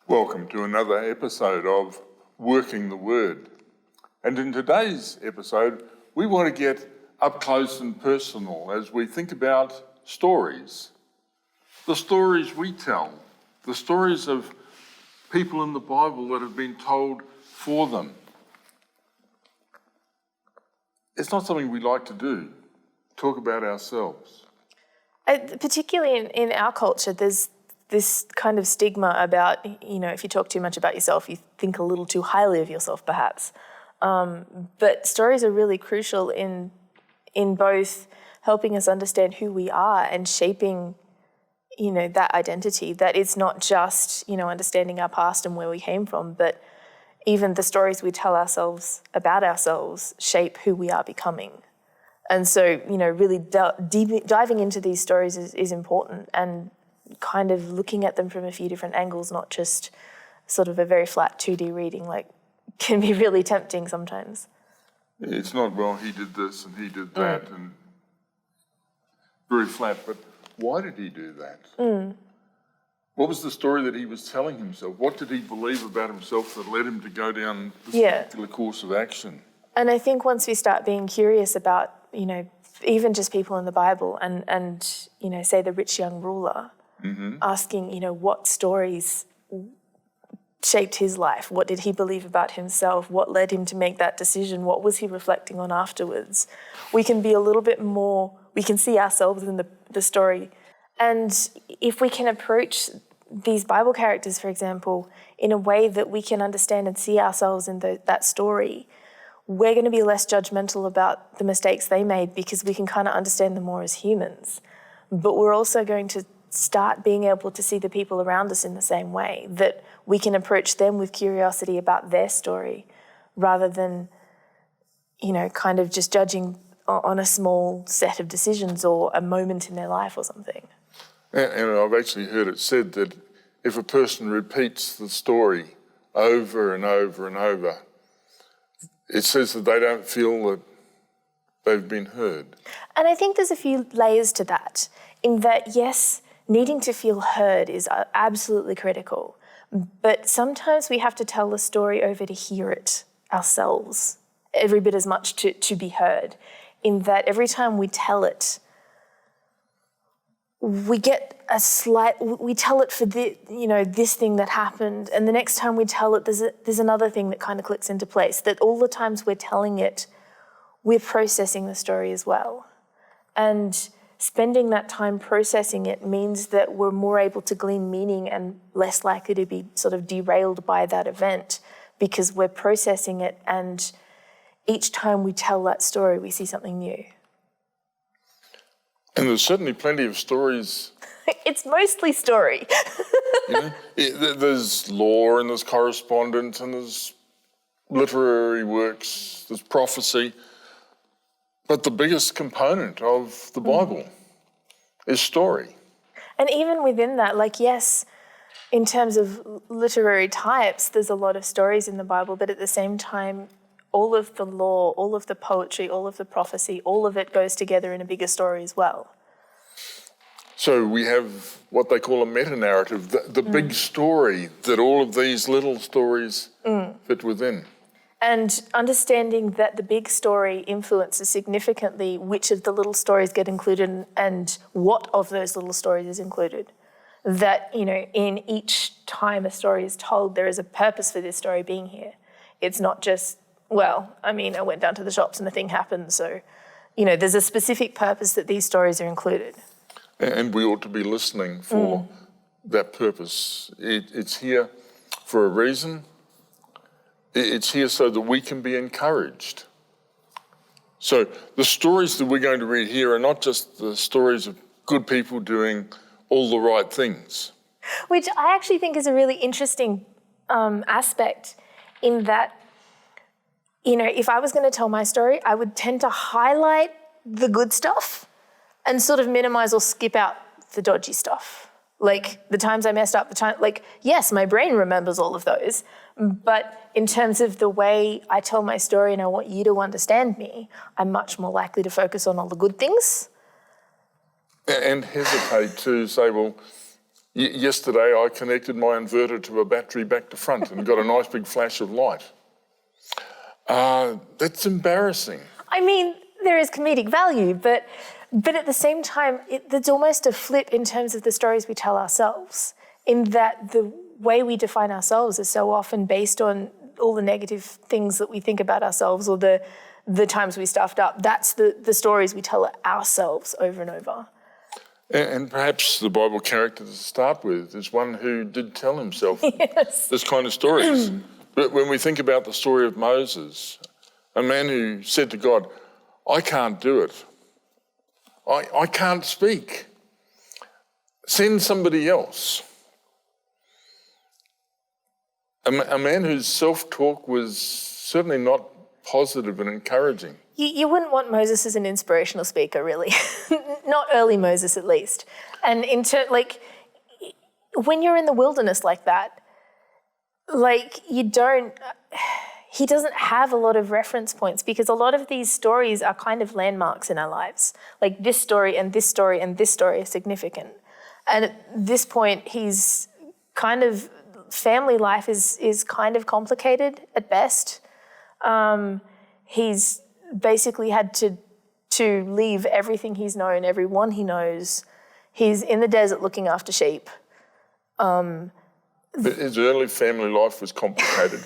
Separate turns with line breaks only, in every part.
Welcome to another episode of Working the Word. And in today's episode, we want to get up close and personal as we think about stories. The stories we tell, the stories of people in the Bible that have been told for them. It's not something we like to do, talk about ourselves.
Particularly in our culture, there's this kind of stigma about, if you talk too much about yourself, you think a little too highly of yourself, perhaps. But stories are really crucial in both helping us understand who we are and shaping, that identity. That it's not just, understanding our past and where we came from, but even the stories we tell ourselves about ourselves shape who we are becoming. And so, really diving into these stories is important, and kind of looking at them from a few different angles, not just sort of a very flat 2D reading, can be really tempting sometimes.
It's not, well, he did this and he did that, and very flat, but why did he do that? What was the story that he was telling himself? What did he believe about himself that led him to go down this particular course of action?
And I think once we start being curious about, even just people in the Bible and say the rich young ruler, asking, what stories shaped his life? What did he believe about himself? What led him to make that decision? What was he reflecting on afterwards? We can be a little bit more, we can see ourselves in the story. And if we can approach these Bible characters, for example, in a way that we can understand and see ourselves in that story, we're going to be less judgmental about the mistakes they made because we can kind of understand them more as humans. But we're also going to start being able to see the people around us in the same way, that we can approach them with curiosity about their story rather than, kind of just judging on a small set of decisions or a moment in their life or something.
And I've actually heard it said that if a person repeats the story over and over and over, it says that they don't feel that they've been heard. And
I think there's a few layers to that, in that, yes, needing to feel heard is absolutely critical, but sometimes we have to tell the story over to hear it ourselves, every bit as much to be heard, in that every time we tell it, we get we tell it for this thing that happened, and the next time we tell it, there's another thing that kind of clicks into place, that all the times we're telling it, we're processing the story as well. And spending that time processing it means that we're more able to glean meaning and less likely to be sort of derailed by that event because we're processing it, and each time we tell that story, we see something new.
And there's certainly plenty of stories.
It's mostly story.
There's law and there's correspondence and there's literary works, there's prophecy. But the biggest component of the Bible is story.
And even within that, yes, in terms of literary types, there's a lot of stories in the Bible, but at the same time, all of the law, all of the poetry, all of the prophecy, all of it goes together in a bigger story as well.
So we have what they call a meta-narrative, the big story that all of these little stories fit within.
And understanding that the big story influences significantly which of the little stories get included and what of those little stories is included. That, in each time a story is told, there is a purpose for this story being here. It's not just, I went down to the shops and the thing happened, so, there's a specific purpose that these stories are included.
And we ought to be listening for that purpose. It's here for a reason. It's here so that we can be encouraged. So the stories that we're going to read here are not just the stories of good people doing all the right things.
Which I actually think is a really interesting aspect, in that, if I was going to tell my story, I would tend to highlight the good stuff and sort of minimize or skip out the dodgy stuff. The times I messed up, yes, my brain remembers all of those, but in terms of the way I tell my story and I want you to understand me, I'm much more likely to focus on all the good things.
And hesitate to say, well, Yesterday I connected my inverter to a battery back to front and got a nice big flash of light. That's embarrassing.
I mean, there is comedic value, but at the same time, it's almost a flip in terms of the stories we tell ourselves, in that the way we define ourselves is so often based on all the negative things that we think about ourselves, or the times we stuffed up. That's the stories we tell ourselves over and over.
And perhaps the Bible character to start with is one who did tell himself this kind of stories. But when we think about the story of Moses, a man who said to God, I can't do it. I can't speak. Send somebody else. A man whose self-talk was certainly not positive and encouraging.
You wouldn't want Moses as an inspirational speaker, really. Not early Moses, at least. And when you're in the wilderness like that, he doesn't have a lot of reference points, because a lot of these stories are kind of landmarks in our lives. Like this story and this story and this story are significant. And at this point, he's kind of, family life is kind of complicated at best. He's basically had to leave everything he's known, everyone he knows. He's in the desert looking after sheep.
But his early family life was complicated.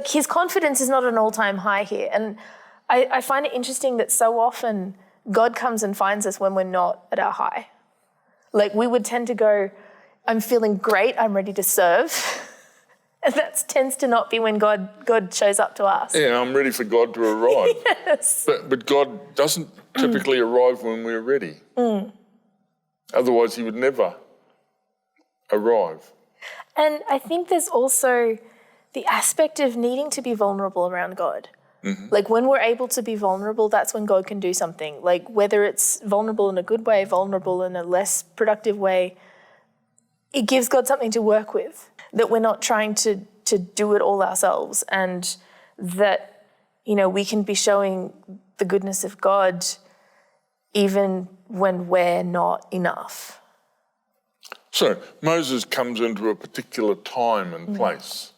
His confidence is not an all-time high here. And I find it interesting that so often God comes and finds us when we're not at our high. We would tend to go, I'm feeling great, I'm ready to serve. And that tends to not be when God shows up to us.
Yeah, I'm ready for God to arrive.
Yes.
But God doesn't typically arrive when we're ready. Otherwise, he would never arrive.
And I think there's also the aspect of needing to be vulnerable around God. When we're able to be vulnerable, that's when God can do something. Whether it's vulnerable in a good way, vulnerable in a less productive way, it gives God something to work with, that we're not trying to do it all ourselves, and that, we can be showing the goodness of God even when we're not enough.
So Moses comes into a particular time and place.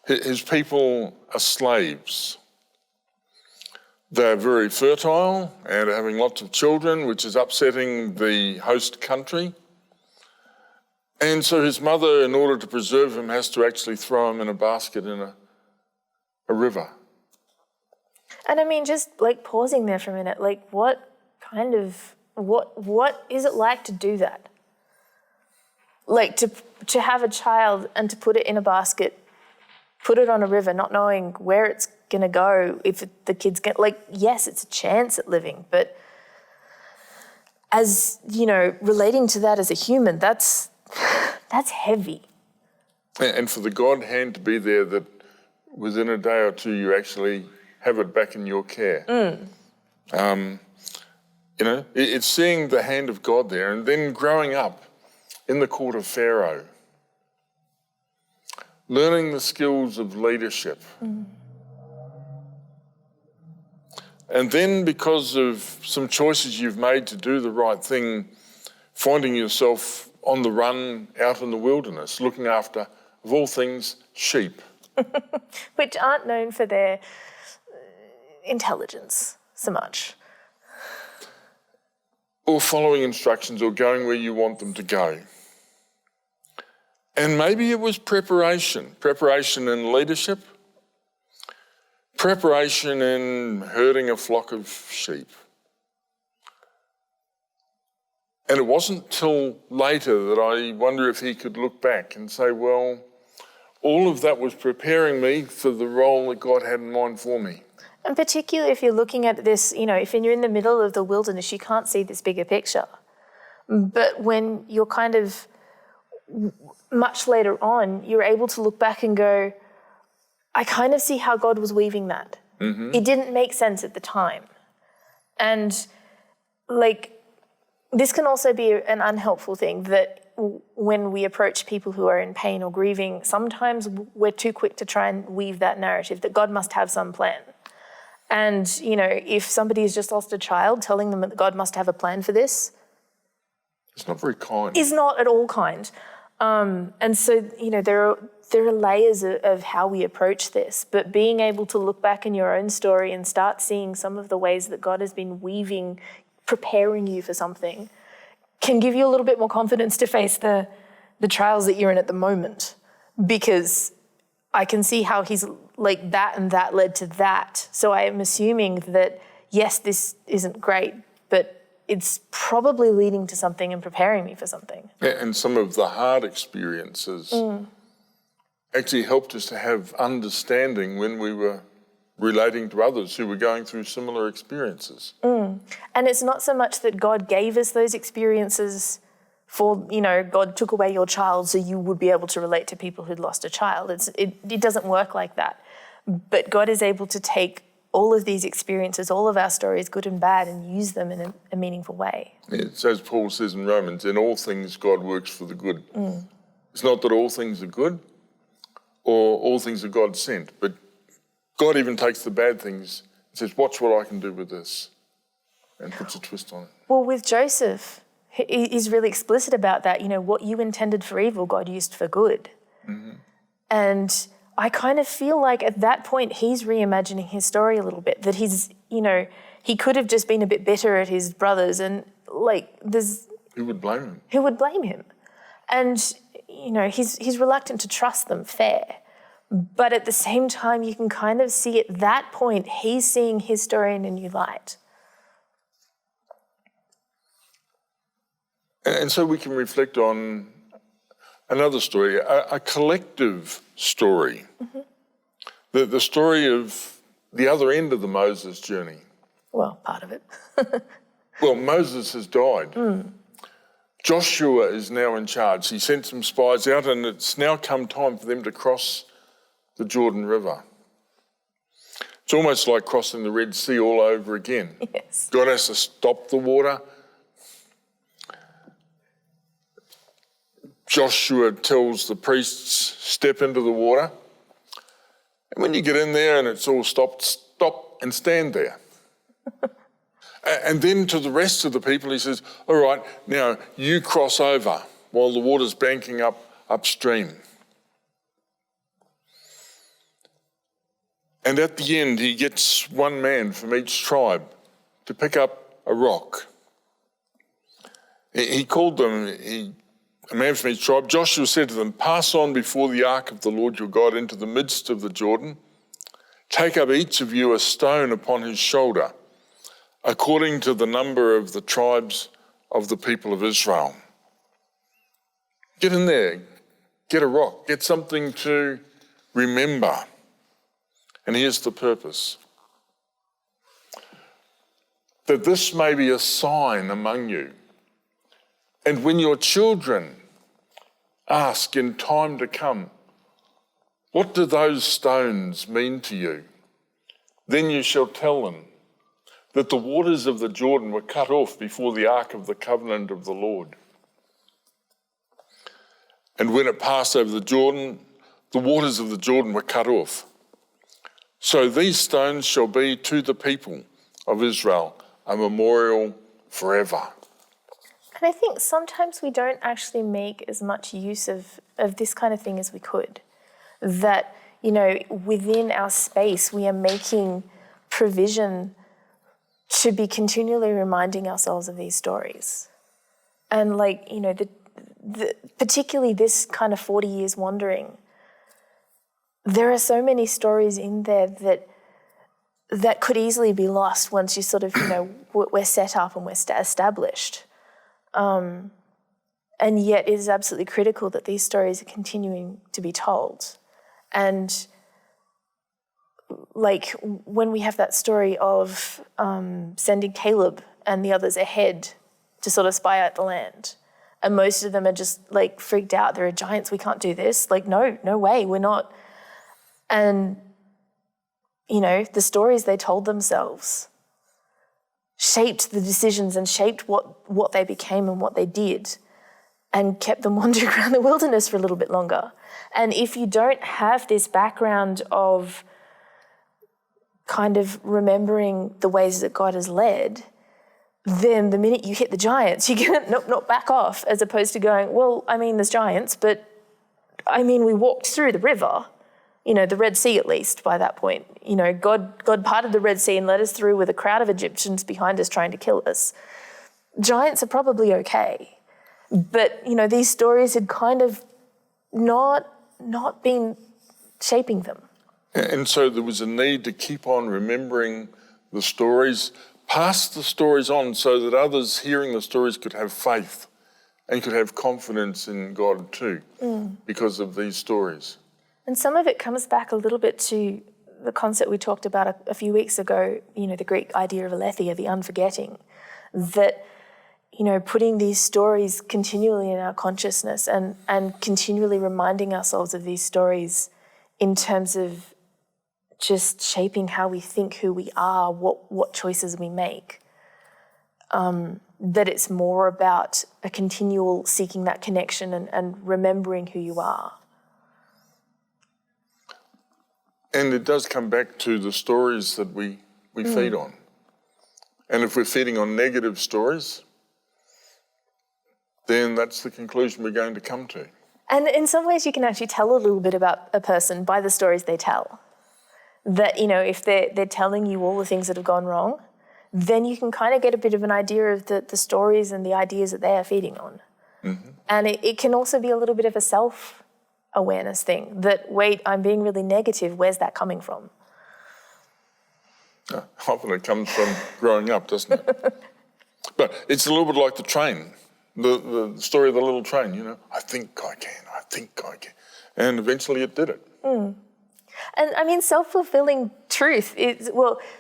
His people are slaves. They're very fertile and are having lots of children, which is upsetting the host country. And so his mother, in order to preserve him, has to actually throw him in a basket in a river.
And I mean, just pausing there for a minute, what is it like to do that? To have a child and to put it in a basket, put it on a river, not knowing where it's going to go, if the kid's going to, yes, it's a chance at living, but as, relating to that as a human, that's heavy.
And for the God hand to be there, that within a day or two you actually have it back in your care. It's seeing the hand of God there, and then growing up in the court of Pharaoh, learning the skills of leadership. And then, because of some choices you've made to do the right thing, finding yourself on the run out in the wilderness, looking after, of all things, sheep.
Which aren't known for their intelligence so much.
Or following instructions, or going where you want them to go. And maybe it was preparation in leadership, preparation in herding a flock of sheep. And it wasn't till later that I wonder if he could look back and say, well, all of that was preparing me for the role that God had in mind for me.
And particularly if you're looking at this, if you're in the middle of the wilderness, you can't see this bigger picture. But when you're kind of much later on, you're able to look back and go, I kind of see how God was weaving that. It didn't make sense at the time. And this can also be an unhelpful thing, that when we approach people who are in pain or grieving, sometimes we're too quick to try and weave that narrative that God must have some plan. And, if somebody has just lost a child, telling them that God must have a plan for this,
It's not very kind.
Is not at all kind. And so, there are layers of how we approach this, but being able to look back in your own story and start seeing some of the ways that God has been weaving, preparing you for something, can give you a little bit more confidence to face the trials that you're in at the moment. Because I can see how he's like that and that led to that. So I am assuming that, yes, this isn't great, but it's probably leading to something and preparing me for something.
Yeah, and some of the hard experiences actually helped us to have understanding when we were relating to others who were going through similar experiences.
And it's not so much that God gave us those experiences for, God took away your child so you would be able to relate to people who'd lost a child. It doesn't work like that. But God is able to take all of these experiences, all of our stories, good and bad, and use them in a meaningful way.
It's as Paul says in Romans, in all things God works for the good. It's not that all things are good or all things are God sent, but God even takes the bad things and says, watch what I can do with this, and puts a twist on it.
Well, with Joseph, he's really explicit about that. What you intended for evil, God used for good. And I kind of feel like at that point, he's reimagining his story a little bit, that he could have just been a bit bitter at his brothers and
Who would blame him?
Who would blame him? And, he's reluctant to trust them, fair. But at the same time, you can kind of see at that point, he's seeing his story in a new light.
And so we can reflect on another story, a collective story, the story of the other end of the Moses journey.
Well, part of it.
Well, Moses has died. Joshua is now in charge. He sent some spies out, and it's now come time for them to cross the Jordan River. It's almost like crossing the Red Sea all over again.
Yes.
God has to stop the water. Joshua tells the priests, step into the water. And when you get in there and it's all stopped, stop and stand there. And then to the rest of the people, he says, all right, now you cross over while the water's banking up upstream. And at the end, he gets one man from each tribe to pick up a rock. He called them, a man from each tribe. Joshua said to them, pass on before the ark of the Lord your God into the midst of the Jordan. Take up each of you a stone upon his shoulder, according to the number of the tribes of the people of Israel. Get in there, get a rock, get something to remember. And here's the purpose. That this may be a sign among you. And when your children ask in time to come, what do those stones mean to you? Then you shall tell them that the waters of the Jordan were cut off before the ark of the covenant of the Lord. And when it passed over the Jordan, the waters of the Jordan were cut off. So these stones shall be to the people of Israel a memorial forever.
And I think sometimes we don't actually make as much use of this kind of thing as we could. That, within our space, we are making provision to be continually reminding ourselves of these stories. And particularly this kind of 40 years wandering, there are so many stories in there that could easily be lost once you sort of, we're set up and we're established. And yet it is absolutely critical that these stories are continuing to be told. And when we have that story of sending Caleb and the others ahead to sort of spy out the land, and most of them are just freaked out. There are giants, we can't do this. No way, we're not. And, the stories they told themselves shaped the decisions and shaped what they became and what they did, and kept them wandering around the wilderness for a little bit longer. And if you don't have this background of kind of remembering the ways that God has led, then the minute you hit the giants, you get not back off, as opposed to going, well, I mean, there's giants, but I mean, we walked through the river, the Red Sea at least by that point. God parted the Red Sea and led us through with a crowd of Egyptians behind us trying to kill us. Giants are probably okay. But, these stories had kind of not been shaping them.
And so there was a need to keep on remembering the stories, pass the stories on so that others hearing the stories could have faith and could have confidence in God too because of these stories.
And some of it comes back a little bit to the concept we talked about a few weeks ago, the Greek idea of aletheia, the unforgetting, that, putting these stories continually in our consciousness and continually reminding ourselves of these stories in terms of just shaping how we think, who we are, what choices we make. That it's more about a continual seeking that connection and remembering who you are.
And it does come back to the stories that we feed on. And if we're feeding on negative stories, then that's the conclusion we're going to come to.
And in some ways you can actually tell a little bit about a person by the stories they tell. That, if they're telling you all the things that have gone wrong, then you can kind of get a bit of an idea of the stories and the ideas that they are feeding on. Mm-hmm. And it can also be a little bit of a self-awareness thing, that, wait, I'm being really negative, where's that coming from?
Often it comes from growing up, doesn't it? But it's a little bit like the train, the story of the little train, I think I can. And eventually it did it.
And I mean, self-fulfilling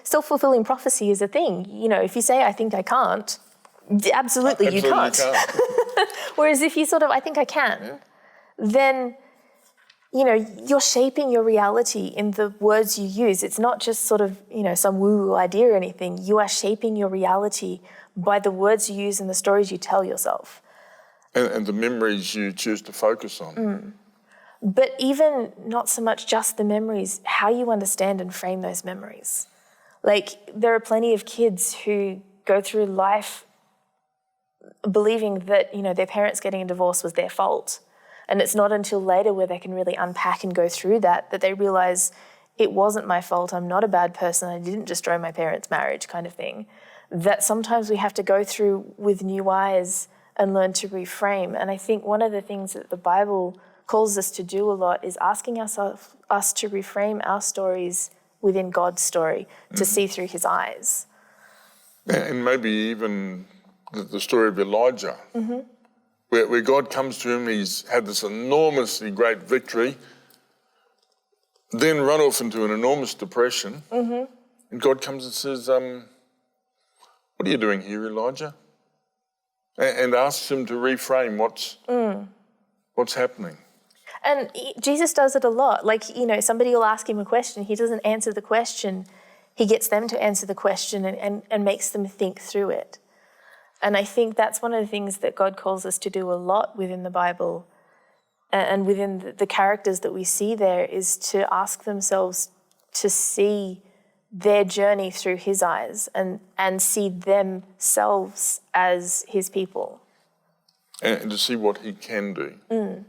self-fulfilling prophecy is a thing. If you say, I think I can't, absolutely you can't. Whereas if you I think I can, then, you're shaping your reality in the words you use. It's not just some woo-woo idea or anything. You are shaping your reality by the words you use and the stories you tell yourself.
And the memories you choose to focus on.
But even not so much just the memories, how you understand and frame those memories. There are plenty of kids who go through life believing that, their parents getting a divorce was their fault. And it's not until later where they can really unpack and go through that they realise it wasn't my fault, I'm not a bad person, I didn't destroy my parents' marriage kind of thing. That sometimes we have to go through with new eyes and learn to reframe. And I think one of the things that the Bible calls us to do a lot is asking us to reframe our stories within God's story, to see through his eyes.
And maybe even the story of Elijah, where God comes to him, he's had this enormously great victory, then run off into an enormous depression, and God comes and says, what are you doing here, Elijah? And asks him to reframe what's happening.
And Jesus does it a lot. Somebody will ask him a question. He doesn't answer the question. He gets them to answer the question and makes them think through it. And I think that's one of the things that God calls us to do a lot within the Bible and within the characters that we see there, is to ask themselves to see their journey through his eyes and see themselves as his people.
And to see what he can do.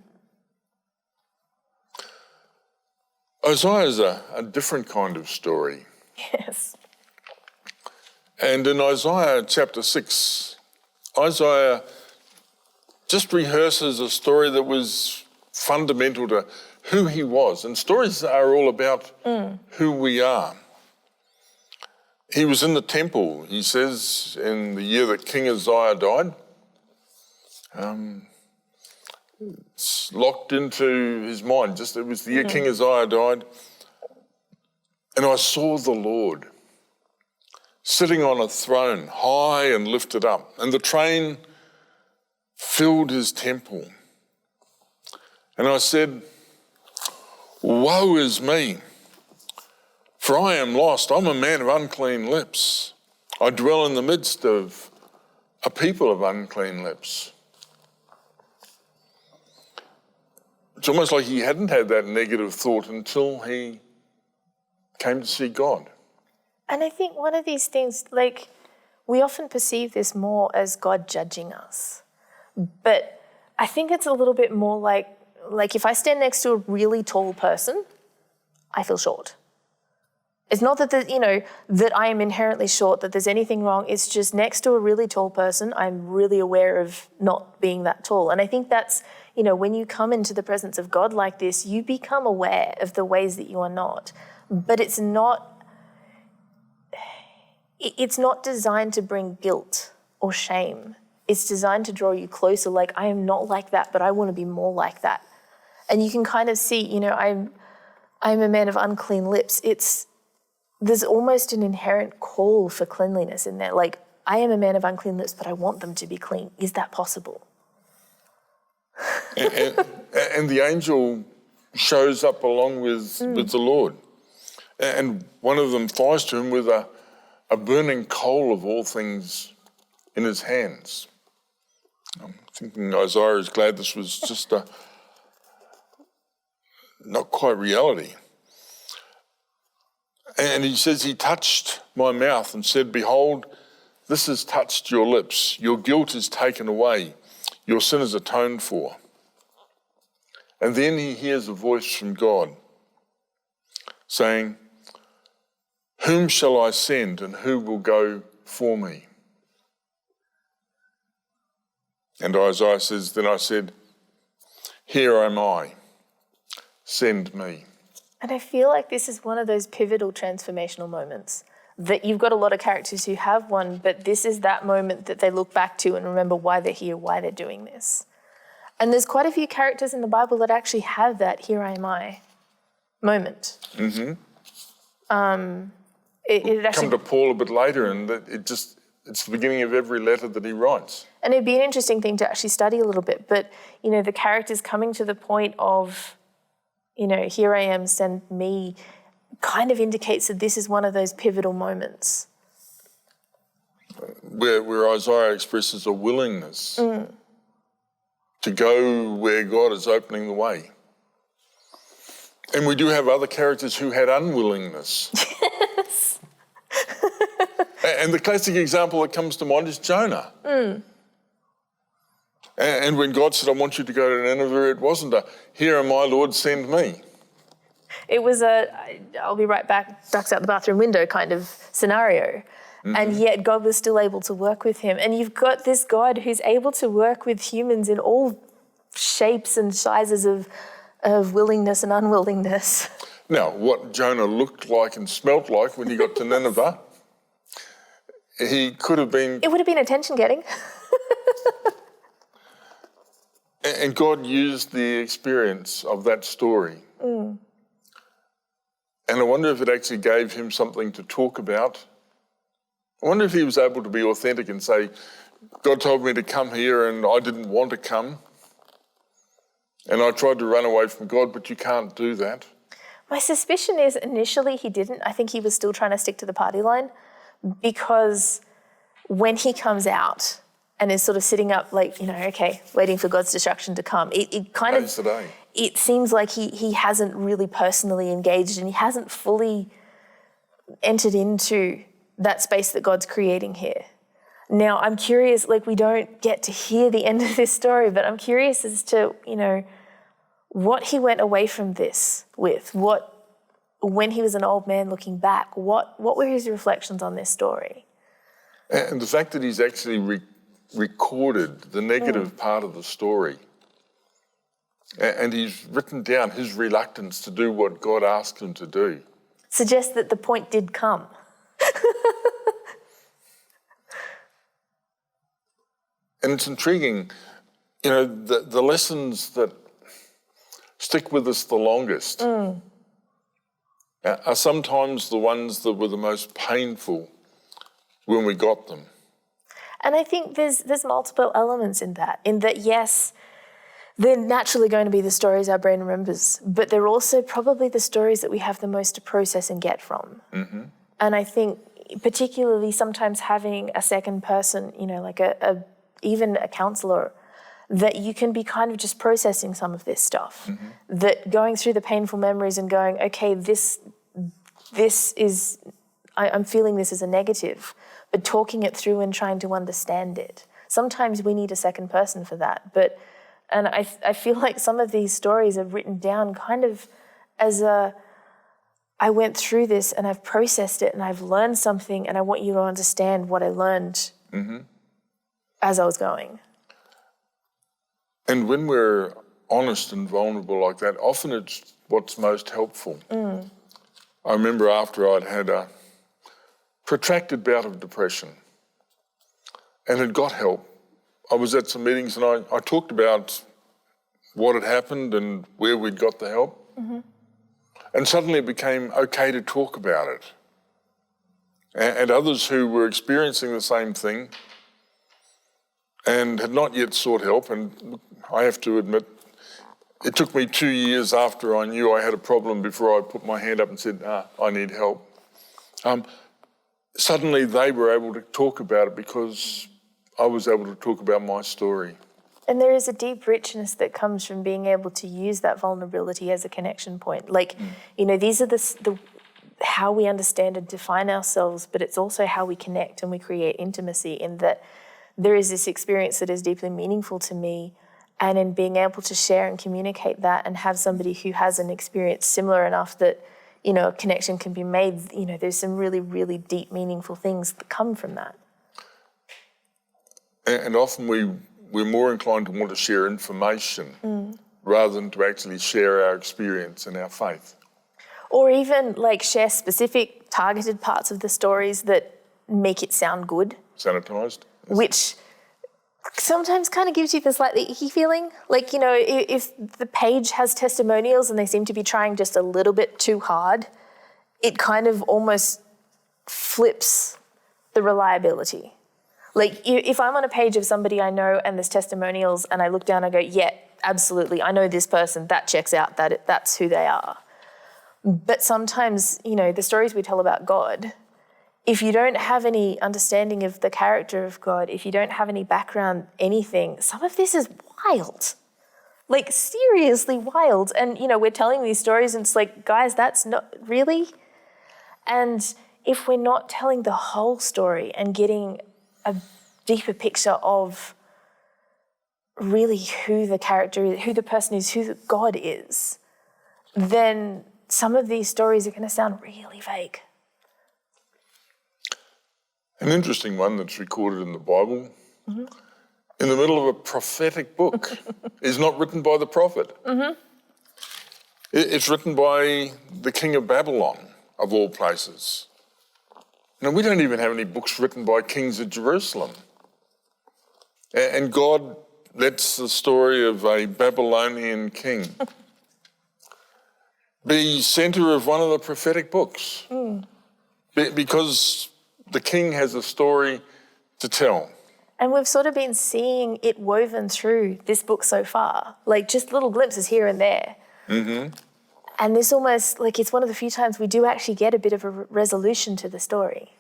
Isaiah is a different kind of story.
Yes.
And in Isaiah chapter 6, Isaiah just rehearses a story that was fundamental to who he was. And stories are all about who we are. He was in the temple, he says, in the year that King Uzziah died. It's locked into his mind. It was the year King Uzziah died. And I saw the Lord sitting on a throne, high and lifted up, and the train filled his temple. And I said, woe is me, for I am lost. I'm a man of unclean lips. I dwell in the midst of a people of unclean lips. It's almost like he hadn't had that negative thought until he came to see God.
And I think one of these things, we often perceive this more as God judging us. But I think it's a little bit more like if I stand next to a really tall person, I feel short. It's not that that I am inherently short, that there's anything wrong. It's just next to a really tall person, I'm really aware of not being that tall. And I think that's, when you come into the presence of God like this, you become aware of the ways that you are not. But it's not designed to bring guilt or shame. It's designed to draw you closer, like, I am not like that, but I want to be more like that. And you can kind of see, I'm a man of unclean lips. There's almost an inherent call for cleanliness in there. Like, I am a man of unclean lips, but I want them to be clean. Is that possible?
And the angel shows up along with the Lord. And one of them flies to him with a burning coal of all things in his hands. I'm thinking Isaiah is glad this was just not quite reality. And he says, he touched my mouth and said, behold, this has touched your lips. Your guilt is taken away. Your sin is atoned for. And then he hears a voice from God saying, whom shall I send and who will go for me? And Isaiah says, then I said, here am I, send me.
And I feel like this is one of those pivotal transformational moments that you've got a lot of characters who have one, but this is that moment that they look back to and remember why they're here, why they're doing this. And there's quite a few characters in the Bible that actually have that here am I moment.
Mm-hmm.
It actually
come to Paul a bit later, and it's the beginning of every letter that he writes.
And it'd be an interesting thing to actually study a little bit, but, the characters coming to the point of, here I am, send me, kind of indicates that this is one of those pivotal moments.
Where Isaiah expresses a willingness to go where God is opening the way. And we do have other characters who had unwillingness.
Yes.
And the classic example that comes to mind is Jonah. And when God said, I want you to go to Nineveh, it wasn't a, here am I, Lord, send me.
It was I'll be right back, ducks out the bathroom window kind of scenario. Mm-hmm. And yet God was still able to work with him. And you've got this God who's able to work with humans in all shapes and sizes of willingness and unwillingness.
Now, what Jonah looked like and smelt like when he got to Nineveh, he could have been...
It would have been attention-getting.
And God used the experience of that story. And I wonder if it actually gave him something to talk about. I wonder if he was able to be authentic and say, God told me to come here and I didn't want to come. And I tried to run away from God, but you can't do that.
My suspicion is initially he didn't. I think he was still trying to stick to the party line, because when he comes out and is sort of sitting up like, okay, waiting for God's destruction to come, it kind of...
Today.
It seems like he hasn't really personally engaged and he hasn't fully entered into that space that God's creating here. Now, I'm curious, we don't get to hear the end of this story, but I'm curious as to, what he went away from this with, when he was an old man looking back, what were his reflections on this story?
And the fact that he's actually recorded the negative part of the story. And he's written down his reluctance to do what God asked him to do.
Suggests that the point did come.
And it's intriguing, the lessons that stick with us the longest are sometimes the ones that were the most painful when we got them.
And I think there's multiple elements in that, yes, they're naturally going to be the stories our brain remembers, but they're also probably the stories that we have the most to process and get from. Mm-hmm. And I think particularly sometimes having a second person, like even a counselor, that you can be kind of just processing some of this stuff, that going through the painful memories and going, okay, this is, I'm feeling this as a negative, but talking it through and trying to understand it. Sometimes we need a second person for that. And I feel like some of these stories are written down kind of as I went through this and I've processed it and I've learned something and I want you to understand what I learned as I was going.
And when we're honest and vulnerable like that, often it's what's most helpful. I remember after I'd had a protracted bout of depression and had got help, I was at some meetings and I talked about what had happened and where we'd got the help. And suddenly it became okay to talk about it. And others who were experiencing the same thing and had not yet sought help, and I have to admit, it took me 2 years after I knew I had a problem before I put my hand up and said, I need help. Suddenly they were able to talk about it because I was able to talk about my story.
And there is a deep richness that comes from being able to use that vulnerability as a connection point. Like, these are the how we understand and define ourselves, but it's also how we connect and we create intimacy, in that there is this experience that is deeply meaningful to me, and in being able to share and communicate that and have somebody who has an experience similar enough that, a connection can be made, there's some really, really deep, meaningful things that come from that.
And often we're more inclined to want to share information rather than to actually share our experience and our faith.
Or even share specific targeted parts of the stories that make it sound good.
Sanitized.
Which sometimes kind of gives you the slightly icky feeling. If the page has testimonials and they seem to be trying just a little bit too hard, it kind of almost flips the reliability. If I'm on a page of somebody I know and there's testimonials and I look down and I go, yeah, absolutely, I know this person, that checks out, that's who they are. But sometimes, the stories we tell about God, if you don't have any understanding of the character of God, if you don't have any background, anything, some of this is wild. Seriously wild. And, we're telling these stories and it's like, guys, that's not really. And if we're not telling the whole story and getting a deeper picture of really who the character is, who the person is, who God is, then some of these stories are going to sound really vague.
An interesting one that's recorded in the Bible, in the middle of a prophetic book, is not written by the prophet. It's written by the king of Babylon, of all places. Now, we don't even have any books written by kings of Jerusalem. And God lets the story of a Babylonian king be centre of one of the prophetic books. Because the king has a story to tell.
And we've sort of been seeing it woven through this book so far, just little glimpses here and there. And this almost, it's one of the few times we do actually get a bit of a resolution to the story.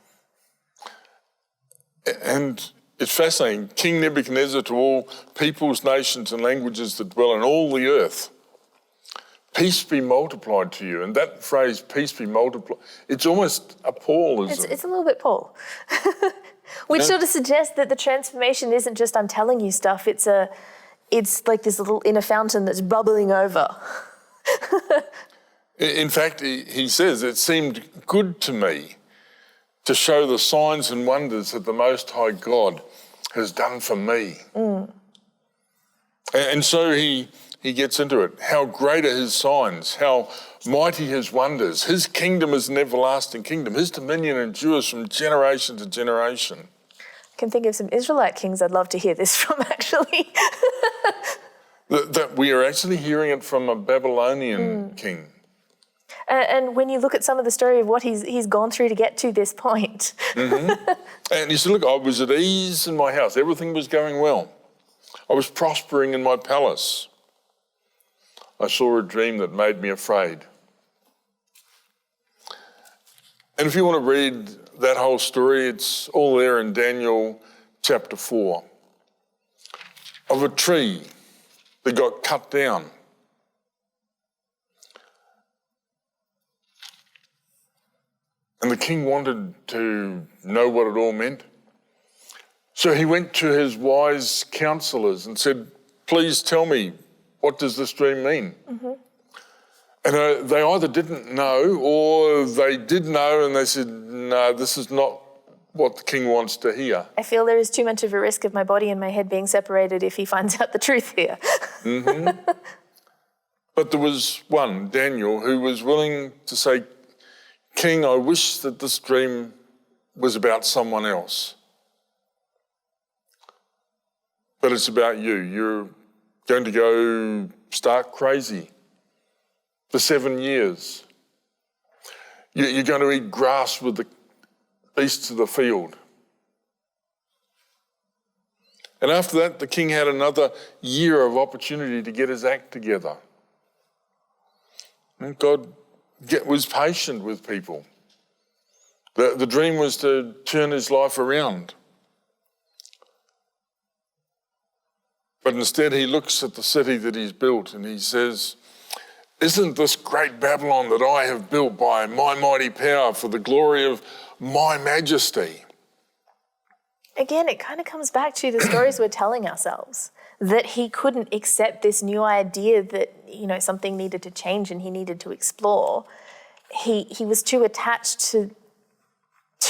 And it's fascinating. King Nebuchadnezzar, to all peoples, nations and languages that dwell in all the earth, peace be multiplied to you. And that phrase, peace be multiplied, it's almost a Paulism.
It's a little bit Paul. Which sort of suggests that the transformation isn't just I'm telling you stuff, it's like this little inner fountain that's bubbling over.
In fact, he says, it seemed good to me to show the signs and wonders that the Most High God has done for me. And so he gets into it. How great are his signs, how mighty his wonders. His kingdom is an everlasting kingdom. His dominion endures from generation to generation.
I can think of some Israelite kings I'd love to hear this from, actually.
That we are actually hearing it from a Babylonian king.
And when you look at some of the story of what he's gone through to get to this point.
And you say, look, I was at ease in my house. Everything was going well. I was prospering in my palace. I saw a dream that made me afraid. And if you want to read that whole story, it's all there in Daniel chapter 4, of a tree that got cut down. And And the king wanted to know what it all meant. So he went to his wise counselors and said, please tell me, what does this dream mean? Mm-hmm. And they either didn't know or they did know and they said, no, this is not what the king wants to hear.
I feel there is too much of a risk of my body and my head being separated if he finds out the truth here.
Mm-hmm. But there was one, Daniel, who was willing to say, King, I wish that this dream was about someone else. But it's about you. You're going to go stark crazy for 7 years. You're going to eat grass with the beasts of the field. And after that, the king had another year of opportunity to get his act together. And God was patient with people. The dream was to turn his life around. But instead he looks at the city that he's built and he says, isn't this great Babylon that I have built by my mighty power for the glory of my majesty?
Again, it kind of comes back to the stories we're telling ourselves, that he couldn't accept this new idea that, something needed to change and he needed to explore. He was too attached to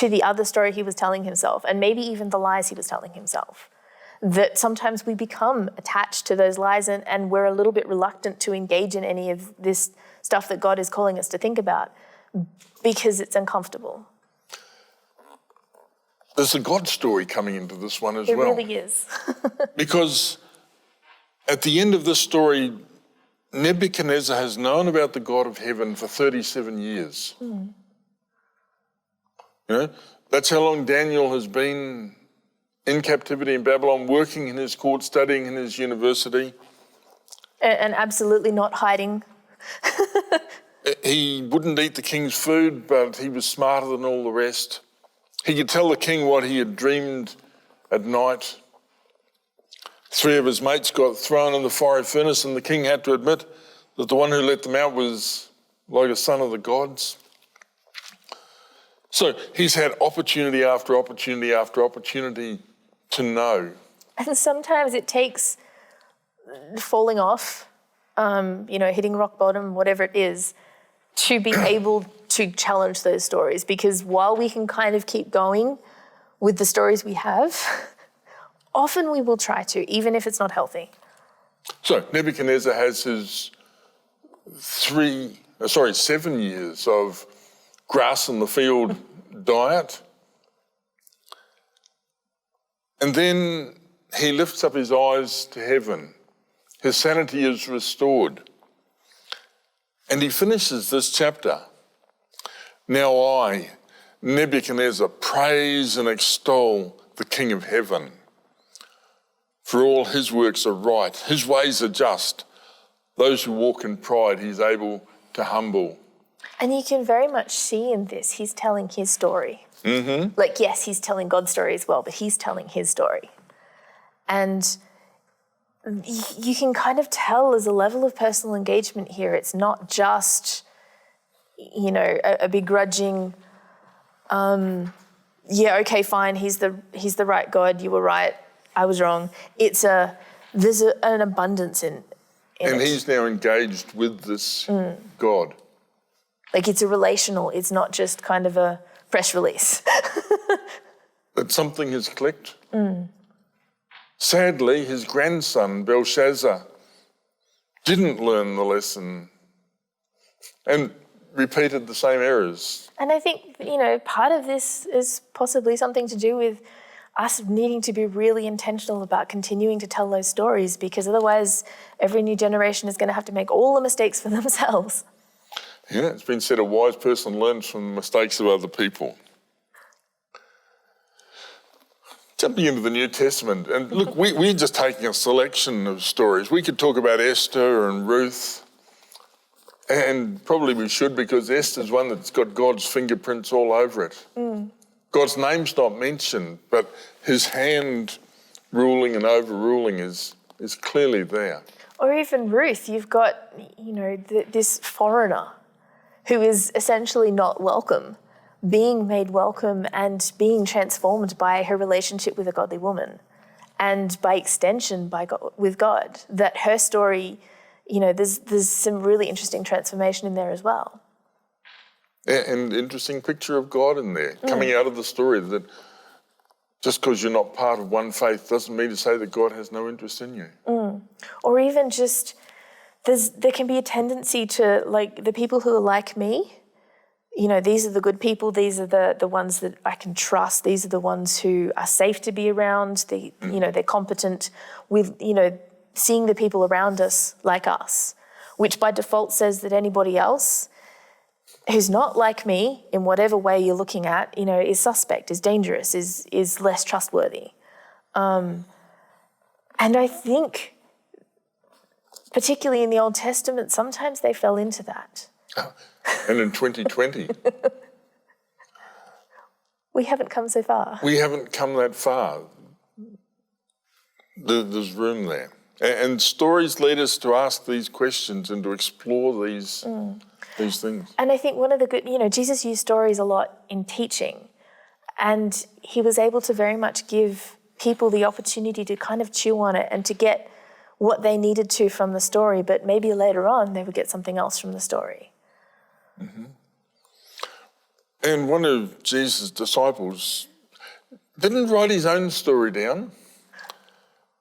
the other story he was telling himself, and maybe even the lies he was telling himself. That sometimes we become attached to those lies and we're a little bit reluctant to engage in any of this stuff that God is calling us to think about because it's uncomfortable.
There's a God story coming into this one as well.
It really is.
Because at the end of this story, Nebuchadnezzar has known about the God of heaven for 37 years. That's how long Daniel has been in captivity in Babylon, working in his court, studying in his university.
And absolutely not hiding.
He wouldn't eat the king's food, but he was smarter than all the rest. He could tell the king what he had dreamed at night. 3 of his mates got thrown in the fiery furnace, and the king had to admit that the one who let them out was like a son of the gods. So he's had opportunity after opportunity after opportunity to know.
And sometimes it takes falling off, hitting rock bottom, whatever it is, to be able to challenge those stories. Because while we can kind of keep going with the stories we have, often we will try to, even if it's not healthy.
So Nebuchadnezzar has his 7 years of grass in the field diet. And then he lifts up his eyes to heaven. His sanity is restored. And he finishes this chapter. Now I, Nebuchadnezzar, praise and extol the King of heaven. For all his works are right, his ways are just. Those who walk in pride, he's able to humble.
And you can very much see in this, he's telling his story. Mm-hmm. Yes, he's telling God's story as well, but he's telling his story. And you can kind of tell there's a level of personal engagement here. It's not just, a begrudging, okay, fine, he's the right God, you were right, I was wrong. There's an abundance in
and
it.
He's now engaged with this God.
It's a relational, it's not just kind of a press release.
But something has clicked. Sadly, his grandson, Belshazzar, didn't learn the lesson and repeated the same errors.
And I think, part of this is possibly something to do with us needing to be really intentional about continuing to tell those stories, because otherwise every new generation is going to have to make all the mistakes for themselves.
Yeah, it's been said a wise person learns from the mistakes of other people. Jumping into the New Testament, and look, we're just taking a selection of stories. We could talk about Esther and Ruth, and probably we should, because Esther's one that's got God's fingerprints all over it. God's name's not mentioned, but his hand ruling and overruling is clearly there.
Or even Ruth, you've got, this foreigner who is essentially not welcome, being made welcome and being transformed by her relationship with a godly woman, and by extension with God, that her story, there's some really interesting transformation in there as well.
And interesting picture of God in there, coming out of the story, that just because you're not part of one faith doesn't mean to say that God has no interest in you.
Or even just, there can be a tendency to, like, the people who are like me, these are the good people, these are the ones that I can trust, these are the ones who are safe to be around, they're competent with, seeing the people around us like us, which by default says that anybody else who's not like me in whatever way you're looking at, is suspect, is dangerous, is less trustworthy. And I think, particularly in the Old Testament, sometimes they fell into that.
And in 2020...
we haven't come so far.
We haven't come that far. There's room there. And stories lead us to ask these questions and to explore these things.
And I think one of the good, Jesus used stories a lot in teaching, and he was able to very much give people the opportunity to kind of chew on it and to get what they needed to from the story, but maybe later on they would get something else from the story.
Mm-hmm. And one of Jesus' disciples didn't write his own story down,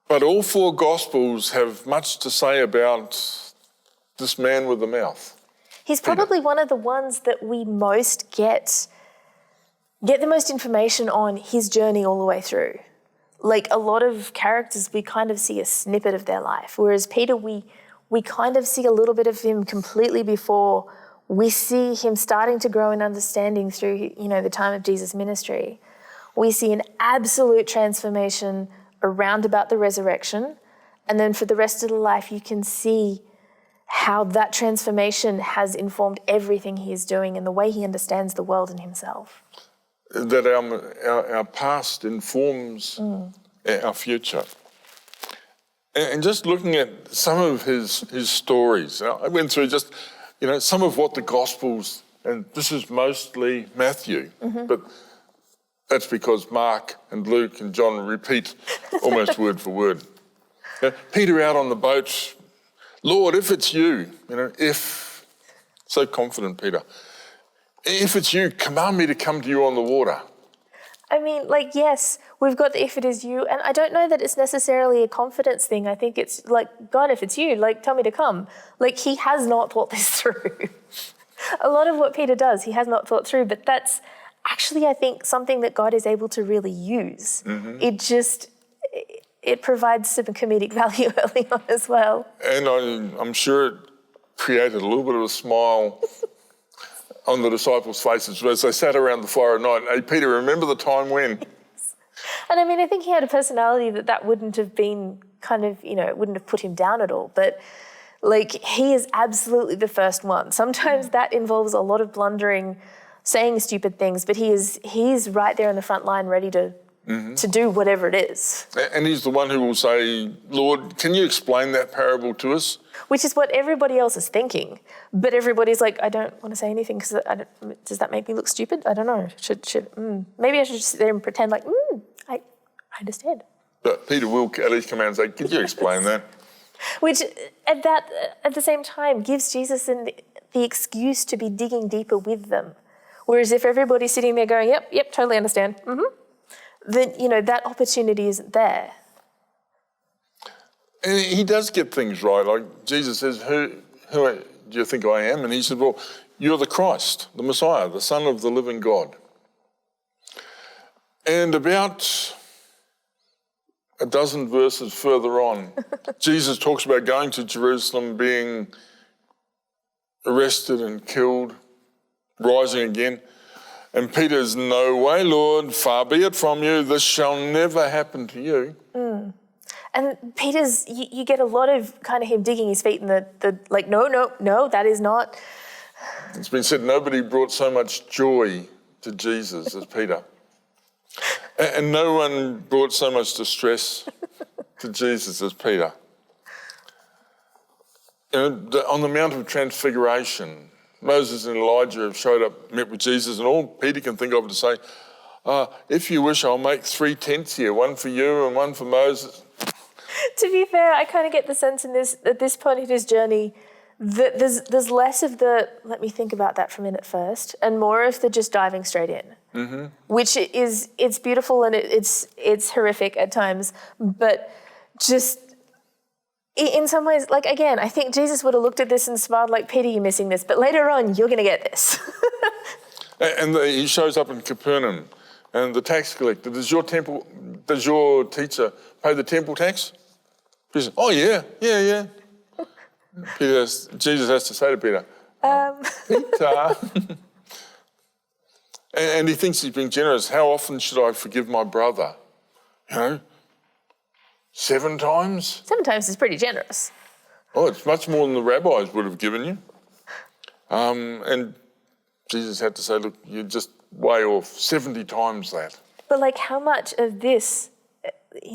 but all four Gospels have much to say about this man with the mouth.
He's probably one of the ones that we most get the most information on his journey all the way through. Like, a lot of characters, we kind of see a snippet of their life, whereas Peter, we kind of see a little bit of him completely before we see him starting to grow in understanding through, the time of Jesus' ministry. We see an absolute transformation around about the resurrection, and then for the rest of the life, you can see how that transformation has informed everything he is doing and the way he understands the world and himself.
That our past informs our future. And just looking at some of his stories, I went through just, some of what the Gospels, and this is mostly Matthew, but that's because Mark and Luke and John repeat almost word for word. Peter out on the boat, Lord, if it's you, so confident Peter, if it's you, command me to come to you on the water.
I mean, yes, we've got the if it is you, and I don't know that it's necessarily a confidence thing. I think it's like, God, if it's you, tell me to come. He has not thought this through. A lot of what Peter does, he has not thought through, but that's actually, I think, something that God is able to really use. It provides some comedic value early on as well. And
I'm sure it created a little bit of a smile on the disciples' faces as they sat around the fire at night. Hey, Peter, remember the time when?
And I think he had a personality that wouldn't have been it wouldn't have put him down at all. But he is absolutely the first one. Sometimes that involves a lot of blundering, saying stupid things, but he's right there in the front line ready to do whatever it is.
And he's the one who will say, Lord, can you explain that parable to us?
Which is what everybody else is thinking. But everybody's like, I don't want to say anything because does that make me look stupid? I don't know. Maybe I should just sit there and pretend I understand.
But Peter will at least come out and say, could you explain that?
Which at the same time gives Jesus the excuse to be digging deeper with them. Whereas if everybody's sitting there going, yep, totally understand, then, that opportunity isn't there.
And he does get things right. Like Jesus says, who do you think I am? And he said, well, you're the Christ, the Messiah, the Son of the living God. And about a dozen verses further on, Jesus talks about going to Jerusalem, being arrested and killed, rising again. And Peter's, no way, Lord, far be it from you, this shall never happen to you.
And Peter's, you get a lot of kind of him digging his feet in the no, that is not.
It's been said nobody brought so much joy to Jesus as Peter. And no one brought so much distress to Jesus as Peter. On the Mount of Transfiguration, Moses and Elijah have showed up, met with Jesus, and all Peter can think of to say, if you wish, I'll make 3 tents here, one for you and one for Moses.
To be fair, I kind of get the sense at this point in his journey that there's less of the, let me think about that for a minute first, and more of the just diving straight in, which it's beautiful and it's horrific at times, but just in some ways, like again, I think Jesus would have looked at this and smiled like, Peter, you're missing this, but later on, you're going to get this.
And he shows up in Capernaum, and the tax collector, does your teacher pay the temple tax? He says, oh yeah. Jesus has to say to Peter, Peter. and he thinks he's being generous. How often should I forgive my brother? 7 times?
7 times is pretty generous.
Oh, it's much more than the rabbis would have given you. And Jesus had to say, look, you're just way off, 70 times that.
But like how much of this,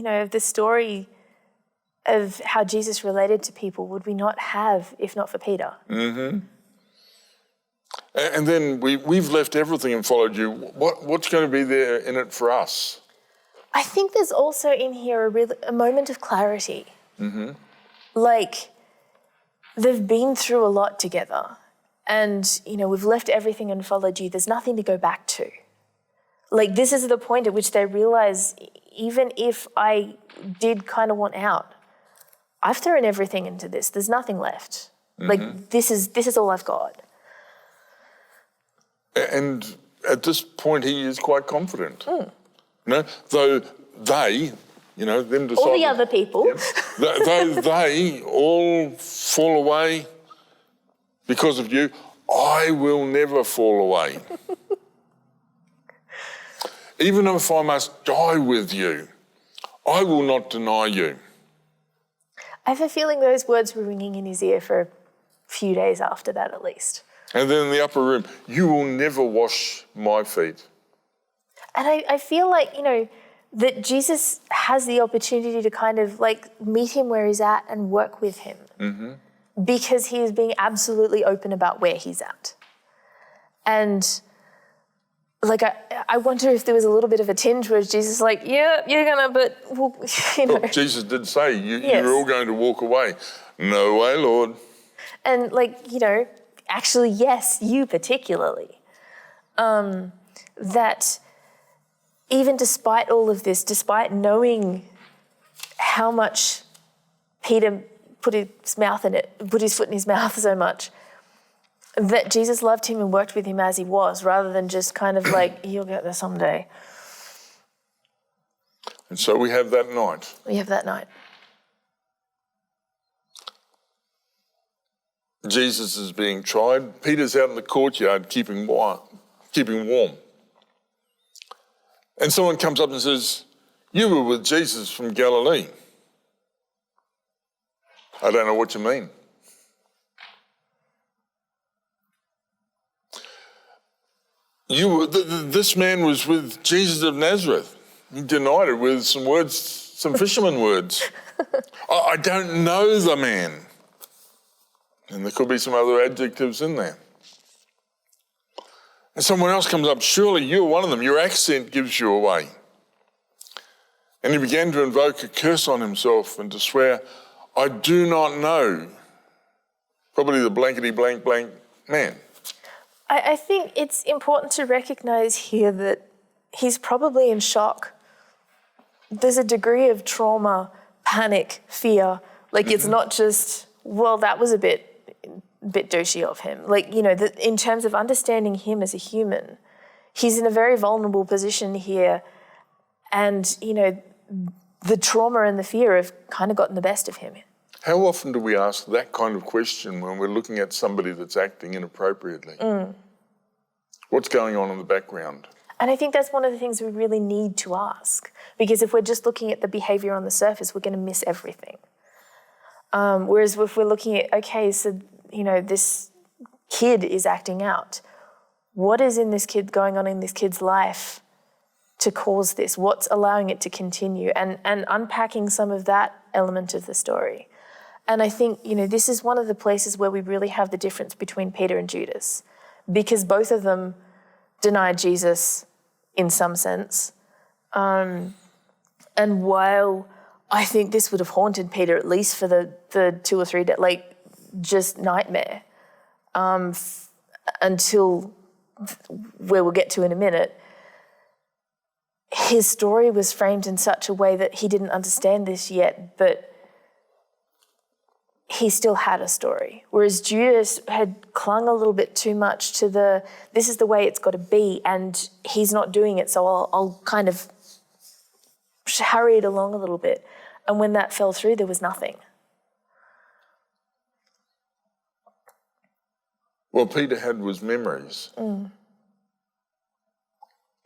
of the story of how Jesus related to people would we not have if not for Peter?
Mm-hmm. And then we've left everything and followed you. What's going to be there in it for us?
I think there's also in here a moment of clarity. Mm-hmm. Like they've been through a lot together and, we've left everything and followed you. There's nothing to go back to. Like this is the point at which they realize even if I did kind of want out, I've thrown everything into this. There's nothing left. Mm-hmm. Like this is all I've got. And
at this point, he is quite confident. Though they, them disciples,
all the other people,
though they all fall away because of you, I will never fall away. Even if I must die with you, I will not deny you.
I have a feeling those words were ringing in his ear for a few days after that at least.
And then in the upper room, you will never wash my feet.
And I feel like, that Jesus has the opportunity to kind of like meet him where he's at and work with him because he is being absolutely open about where he's at. And like, I wonder if there was a little bit of a tinge where Jesus like, yeah, you're gonna, but, well,
Look, Jesus did say, you're all going to walk away. No way, Lord.
And like, actually, yes, you particularly. That even despite all of this, despite knowing how much Peter put his foot in his mouth so much, that Jesus loved him and worked with him as he was, rather than just kind of like, you'll get there someday.
And so we have that night.
We have that night.
Jesus is being tried. Peter's out in the courtyard keeping warm. And someone comes up and says, you were with Jesus from Galilee. I don't know what you mean. This man was with Jesus of Nazareth. He denied it with some words, some fisherman words. I don't know the man. And there could be some other adjectives in there. And someone else comes up, surely you're one of them. Your accent gives you away. And he began to invoke a curse on himself and to swear, I do not know. Probably the blankety blank blank man.
I think it's important to recognise here that he's probably in shock. There's a degree of trauma, panic, fear. Like it's not just, well, that was a bit douchey of him. Like, in terms of understanding him as a human, he's in a very vulnerable position here. And, the trauma and the fear have kind of gotten the best of him.
How often do we ask that kind of question when we're looking at somebody that's acting inappropriately? What's going on in the background?
And I think that's one of the things we really need to ask, because if we're just looking at the behaviour on the surface, we're going to miss everything. Whereas if we're looking at, okay, so, this kid is acting out. What is going on in this kid's life to cause this? What's allowing it to continue? And unpacking some of that element of the story. And I think, this is one of the places where we really have the difference between Peter and Judas, because both of them denied Jesus in some sense. And while I think this would have haunted Peter at least for the 2 or 3 days, just nightmare, until where we'll get to in a minute, his story was framed in such a way that he didn't understand this yet, but he still had a story. Whereas Judas had clung a little bit too much to this is the way it's got to be, and he's not doing it, so I'll kind of hurry it along a little bit. And when that fell through, there was nothing.
What Peter had was memories.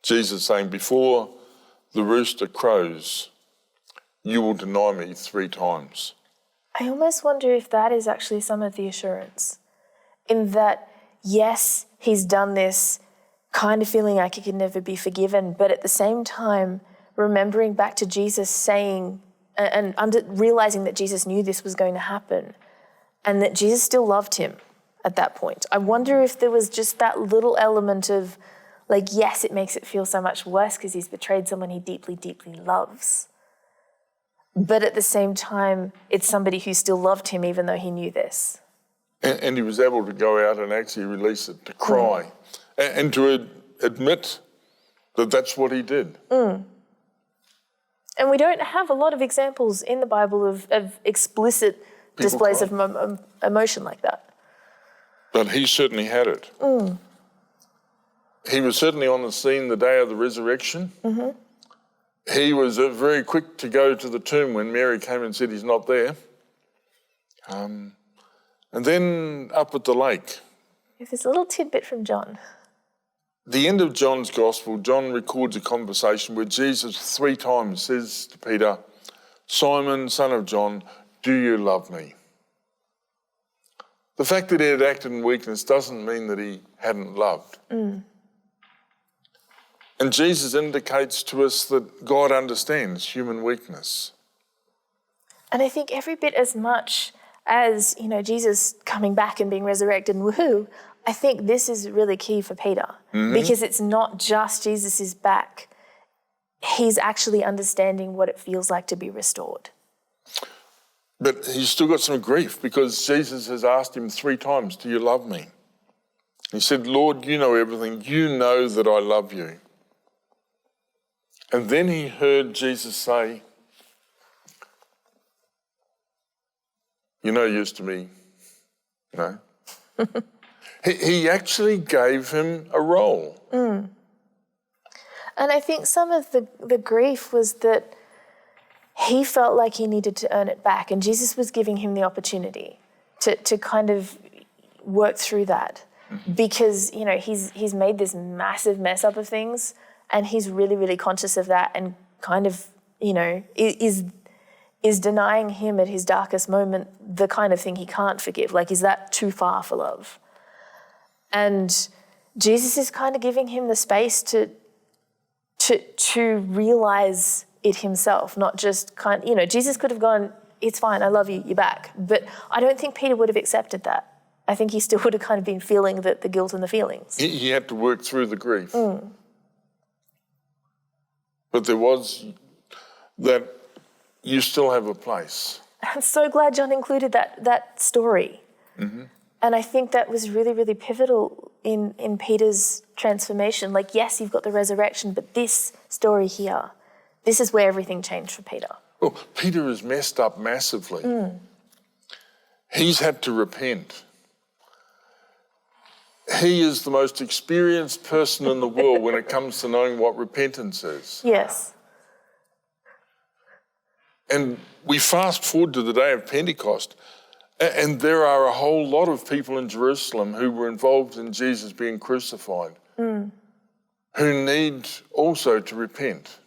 Jesus saying, before the rooster crows, you will deny me 3 times.
I almost wonder if that is actually some of the assurance, in that, yes, he's done this, kind of feeling like he can never be forgiven, but at the same time, remembering back to Jesus saying, and realizing that Jesus knew this was going to happen, and that Jesus still loved him at that point. I wonder if there was just that little element of, yes, it makes it feel so much worse because he's betrayed someone he deeply, deeply loves. But at the same time, it's somebody who still loved him even though he knew this.
And he was able to go out and actually release it, to cry, and to admit that that's what he did.
And we don't have a lot of examples in the Bible of explicit displays of emotion like that.
But he certainly had it. He was certainly on the scene the day of the resurrection. He was very quick to go to the tomb when Mary came and said he's not there. And then up at the lake.
There's a little tidbit from John.
The end of John's Gospel, John records a conversation where Jesus 3 times says to Peter, Simon, son of John, do you love me? The fact that he had acted in weakness doesn't mean that he hadn't loved. And Jesus indicates to us that God understands human weakness.
And I think every bit as much as, Jesus coming back and being resurrected and woohoo, I think this is really key for Peter, because it's not just Jesus is back. He's actually understanding what it feels like to be restored.
But he's still got some grief because Jesus has asked him 3 times, do you love me? He said, Lord, you know everything. You know that I love you. And then he heard Jesus say, you're no use to me. No. He actually gave him a role.
And I think some of the grief was that he felt like he needed to earn it back, and Jesus was giving him the opportunity to kind of work through that, because he's made this massive mess up of things, and he's really, really conscious of that, and kind of is denying him at his darkest moment the kind of thing he can't forgive. Is that too far for love? And Jesus is kind of giving him the space to realize it himself, not just Jesus could have gone, it's fine, I love you, you're back. But I don't think Peter would have accepted that. I think he still would have kind of been feeling the guilt and the feelings.
He had to work through the grief. But there was that you still have a place.
I'm so glad John included that story. And I think that was really, really pivotal in Peter's transformation. Yes, you've got the resurrection, but this story here, this is where everything changed for Peter.
Well, Peter has messed up massively. He's had to repent. He is the most experienced person in the world when it comes to knowing what repentance is.
Yes.
And we fast forward to the day of Pentecost, and there are a whole lot of people in Jerusalem who were involved in Jesus being crucified, who need also to repent.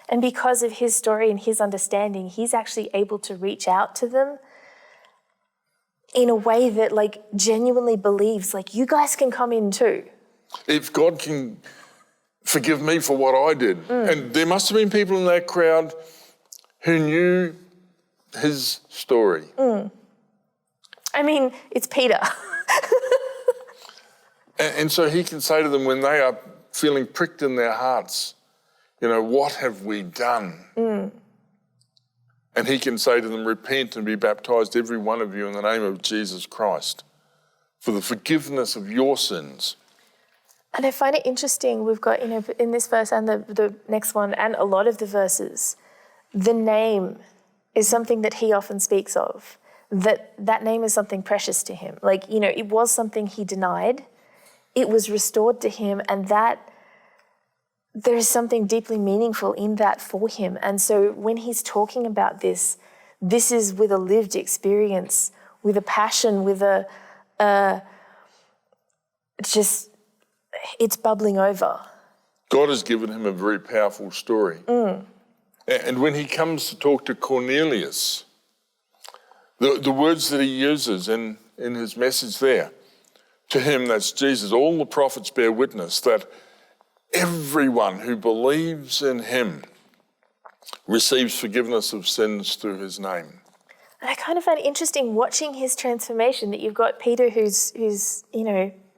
And because of his story and his understanding, he's actually able to reach out to them in a way that genuinely believes, you guys can come in too.
If God can forgive me for what I did. And there must have been people in that crowd who knew his story.
I mean, it's Peter.
And so he can say to them when they are feeling pricked in their hearts, what have we done? And he can say to them, repent and be baptized, every one of you, in the name of Jesus Christ, for the forgiveness of your sins.
And I find it interesting, we've got, in this verse and the next one and a lot of the verses, the name is something that he often speaks of, that name is something precious to him. Like, it was something he denied, it was restored to him, and that there is something deeply meaningful in that for him. And so when he's talking about this is with a lived experience, with a passion, with it's bubbling over.
God has given him a very powerful story. And when he comes to talk to Cornelius, the words that he uses in his message there, to him, that's Jesus, all the prophets bear witness that everyone who believes in him receives forgiveness of sins through his name.
And I kind of find it interesting watching his transformation, that you've got Peter who's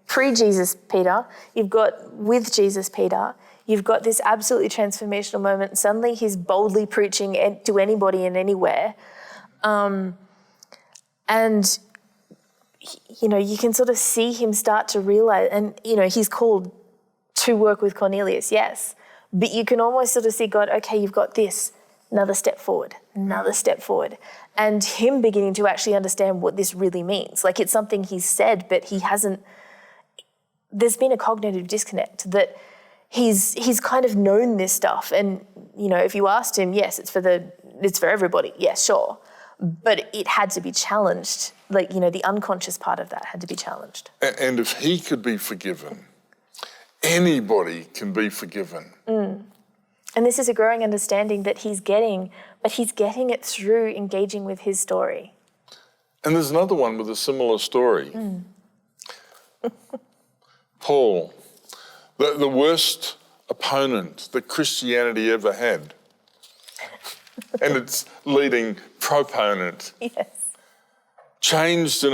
pre-Jesus Peter, you've got with Jesus Peter, you've got this absolutely transformational moment. Suddenly he's boldly preaching to anybody and anywhere. And you can sort of see him start to realize, and, he's called to work with Cornelius, yes, but you can almost sort of see God, okay, you've got this, another step forward, and him beginning to actually understand what this really means. Like, it's something he's said, but he hasn't, there's been a cognitive disconnect that he's kind of known this stuff. And, if you asked him, yes, it's for everybody. Yes, sure. But it had to be challenged. Like, the unconscious part of that had to be challenged.
And if he could be forgiven, anybody can be forgiven.
And this is a growing understanding that he's getting, but he's getting it through engaging with his story.
And there's another one with a similar story. Paul, the worst opponent that Christianity ever had, and its leading proponent,
Yes.
changed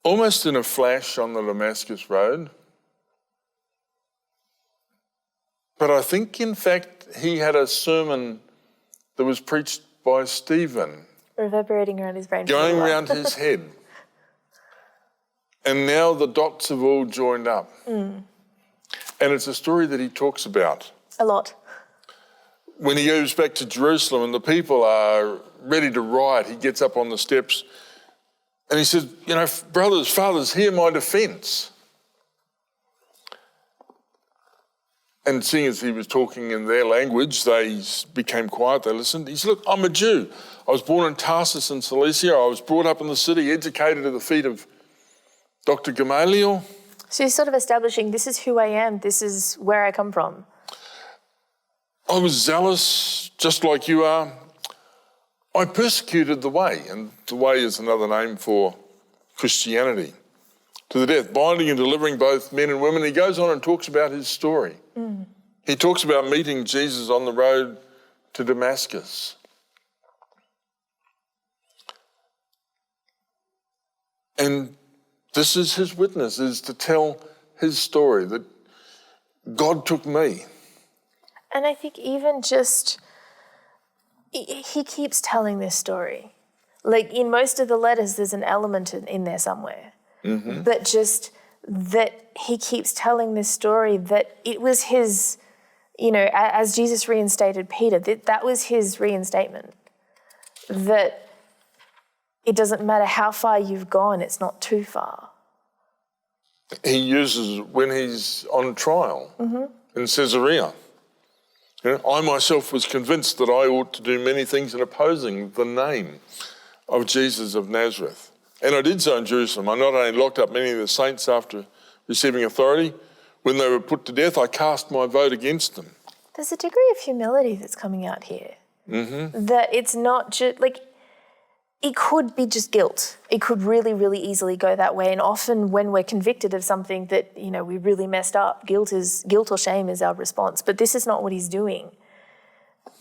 almost in a flash on the Damascus Road. But I think, in fact, he had a sermon that was preached by Stephen,
Reverberating around his brain.
going around his head. And now the dots have all joined up. And it's a story that he talks about.
A lot.
When he goes back to Jerusalem and the people are ready to riot, he gets up on the steps and he says, brothers, fathers, hear my defence. And seeing as he was talking in their language, they became quiet, they listened. He said, look, I'm a Jew. I was born in Tarsus in Cilicia. I was brought up in the city, educated at the feet of Dr. Gamaliel.
So he's sort of establishing, this is who I am, this is where I come from.
I was zealous, just like you are. I persecuted the way, and the way is another name for Christianity, to the death, binding and delivering both men and women. He goes on and talks about his story. He talks about meeting Jesus on the road to Damascus. And this is his witness, is to tell his story, that God took me.
And I think even just, he keeps telling this story. Like, in most of the letters, there's an element in there somewhere. But just that he keeps telling this story, that it was his, as Jesus reinstated Peter, that was his reinstatement. That it doesn't matter how far you've gone, it's not too far.
He uses when he's on trial in Caesarea. I myself was convinced that I ought to do many things in opposing the name of Jesus of Nazareth. And I did so in Jerusalem. I not only locked up many of the saints after receiving authority, when they were put to death, I cast my vote against them.
There's a degree of humility that's coming out here. That it's not just, it could be just guilt. It could really, really easily go that way. And often when we're convicted of something that, we really messed up, guilt or shame is our response. But this is not what he's doing.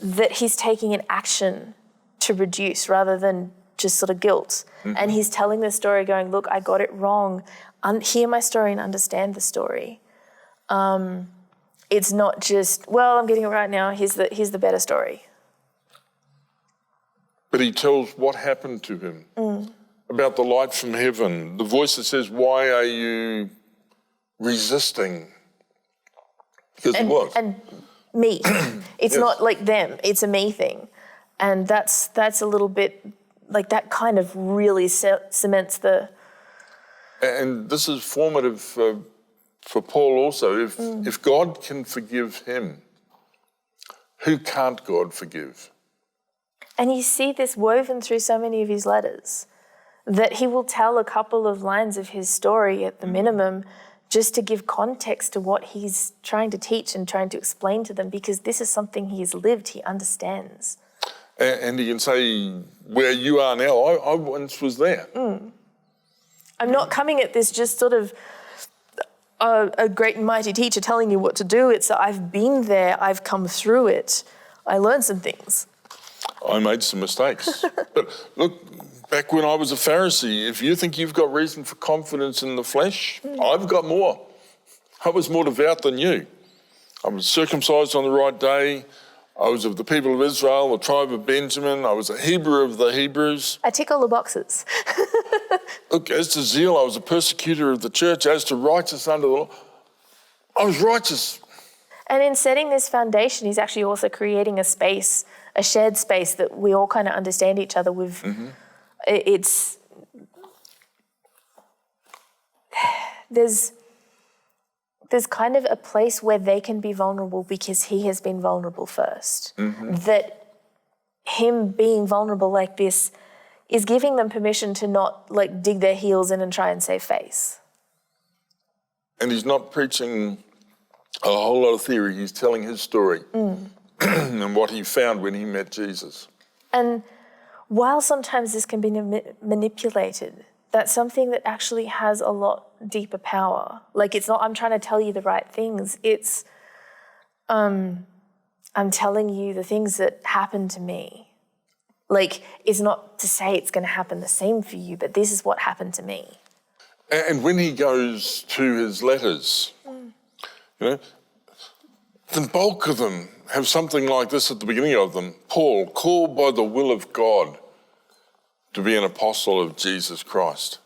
That he's taking an action to reduce rather than just sort of guilt. And he's telling the story going, look, I got it wrong. Hear my story and understand the story. It's not just, well, I'm getting it right now. Here's the better story.
But he tells what happened to him, about the light from heaven, the voice that says, why are you resisting? Because he was.
And me. It's not like them. It's a me thing. And that's a little bit, like that kind of really cements the...
And this is formative for Paul also. If God can forgive him, who can't God forgive?
And you see this woven through so many of his letters, that he will tell a couple of lines of his story at the minimum just to give context to what he's trying to teach and trying to explain to them, because this is something he's lived, he understands.
And he can say, where you are now, I once was there.
I'm not coming at this just sort of a great and mighty teacher telling you what to do. It's I've been there, I've come through it, I learned some things.
I made some mistakes. But look, back when I was a Pharisee, if you think you've got reason for confidence in the flesh, I've got more. I was more devout than you. I was circumcised on the right day. I was of the people of Israel, the tribe of Benjamin. I was a Hebrew of the Hebrews.
I tick all the boxes.
Look, as to zeal, I was a persecutor of the church. As to righteous under the law, I was righteous.
And in setting this foundation, he's actually also creating a space, a shared space that we all kind of understand each other with. It's... There's kind of a place where they can be vulnerable because he has been vulnerable first. That him being vulnerable like this is giving them permission to not like dig their heels in and try and save face.
And he's not preaching a whole lot of theory. He's telling his story and what he found when he met Jesus.
And while sometimes this can be manipulated, that's something that actually has a lot deeper power. Like it's not, I'm trying to tell you the right things. It's, I'm telling you the things that happened to me. Like it's not to say it's going to happen the same for you, but this is what happened to me.
And when he goes to his letters, you know, the bulk of them have something like this at the beginning of them. Paul, called by the will of God to be an apostle of Jesus Christ.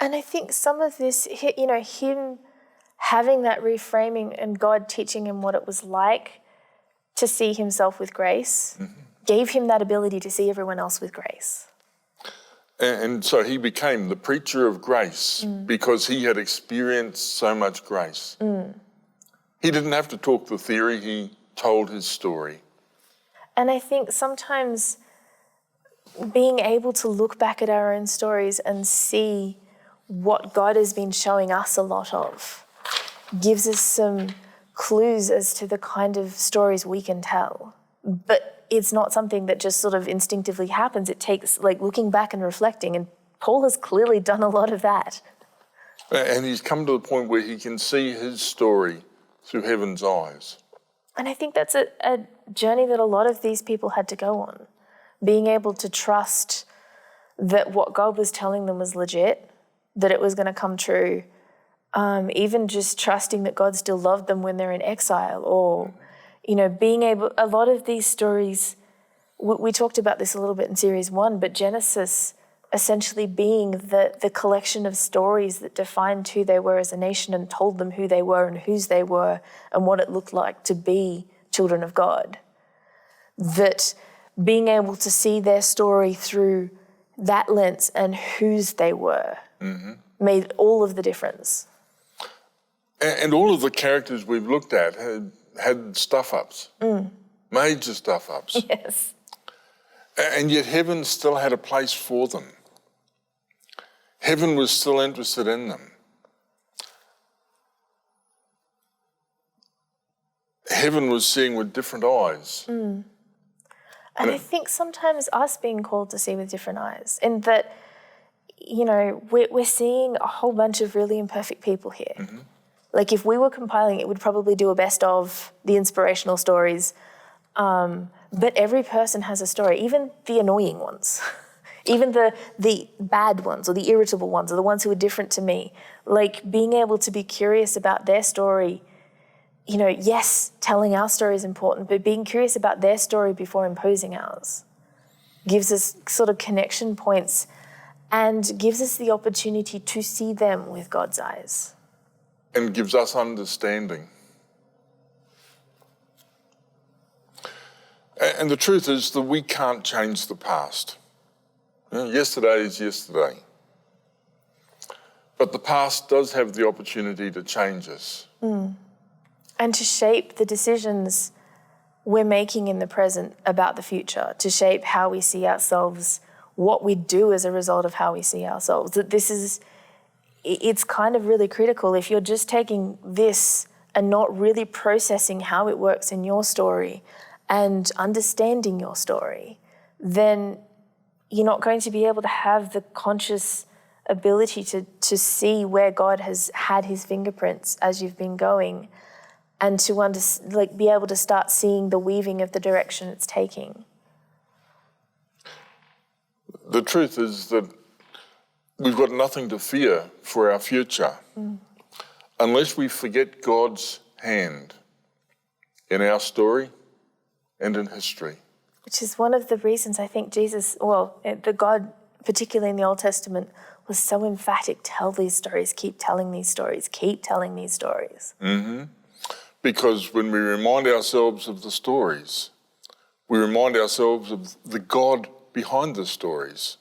And I think some of this, you know, him having that reframing and God teaching him what it was like to see himself with grace, gave him that ability to see everyone else with grace.
And so he became the preacher of grace because he had experienced so much grace. He didn't have to talk the theory, he told his story.
And I think sometimes being able to look back at our own stories and see what God has been showing us a lot of gives us some clues as to the kind of stories we can tell. But it's not something that just sort of instinctively happens. It takes like looking back and reflecting, and Paul has clearly done a lot of that.
And he's come to the point where he can see his story through heaven's eyes.
And I think that's a journey that a lot of these people had to go on. Being able to trust that what God was telling them was legit, that it was going to come true, even just trusting that God still loved them when they're in exile, or, you know, being able, a lot of these stories, we talked about this a little bit in series 1, but Genesis essentially being the collection of stories that defined who they were as a nation and told them who they were and whose they were and what it looked like to be children of God. That being able to see their story through that lens and whose they were made all of the difference.
And all of the characters we've looked at had stuff-ups, major stuff-ups.
Yes.
And yet heaven still had a place for them. Heaven was still interested in them. Heaven was seeing with different eyes.
And I think sometimes us being called to see with different eyes, in that, you know, we're seeing a whole bunch of really imperfect people here. Like if we were compiling it, we'd probably do a best of the inspirational stories, But every person has a story, even the annoying ones, even the bad ones or the irritable ones or the ones who are different to me. Like being able to be curious about their story, you know, yes, telling our story is important, but being curious about their story before imposing ours gives us sort of connection points and gives us the opportunity to see them with God's eyes.
And gives us understanding. And the truth is that we can't change the past. You know, yesterday is yesterday. But the past does have the opportunity to change us.
And to shape the decisions we're making in the present about the future, to shape how we see ourselves, what we do as a result of how we see ourselves. That it's kind of really critical. If you're just taking this and not really processing how it works in your story and understanding your story, then you're not going to be able to have the conscious ability to see where God has had his fingerprints as you've been going, and to be able to start seeing the weaving of the direction it's taking.
The truth is that we've got nothing to fear for our future unless we forget God's hand in our story and in history.
Which is one of the reasons I think Jesus, the God, particularly in the Old Testament, was so emphatic. Tell these stories, keep telling these stories, keep telling these stories.
Mm-hmm. Because when we remind ourselves of the stories, we remind ourselves of the God behind the stories.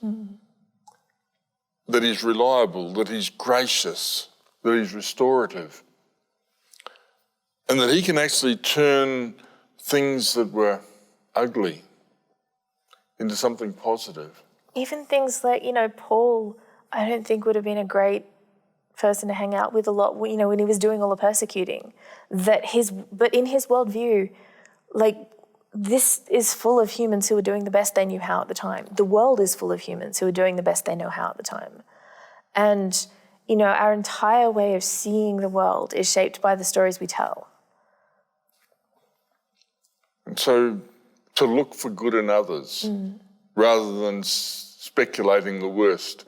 That he's reliable, that he's gracious, that he's restorative. And that he can actually turn things that were ugly into something positive.
Even things like, Paul, I don't think would have been a great person to hang out with a lot, when he was doing all the persecuting. But in his worldview, this is full of humans who are doing the best they knew how at the time. The world is full of humans who are doing the best they know how at the time. And, our entire way of seeing the world is shaped by the stories we tell.
And so to look for good in others rather than speculating the worst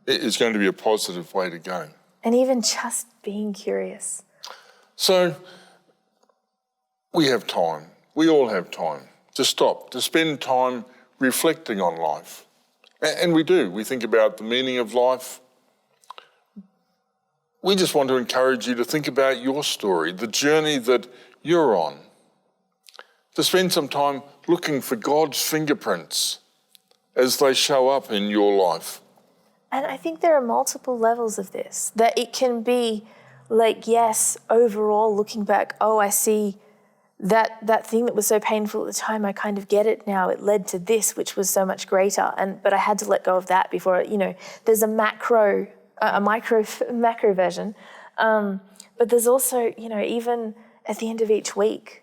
is going to be a positive way to go.
And even just being curious.
So we have time. We all have time to stop, to spend time reflecting on life. And we do. We think about the meaning of life. We just want to encourage you to think about your story, the journey that you're on, to spend some time looking for God's fingerprints as they show up in your life.
And I think there are multiple levels of this, that it can be yes, overall looking back, I see that thing that was so painful at the time, I kind of get it now. It led to this, which was so much greater. But I had to let go of that before, there's a macro version. But there's also, even at the end of each week,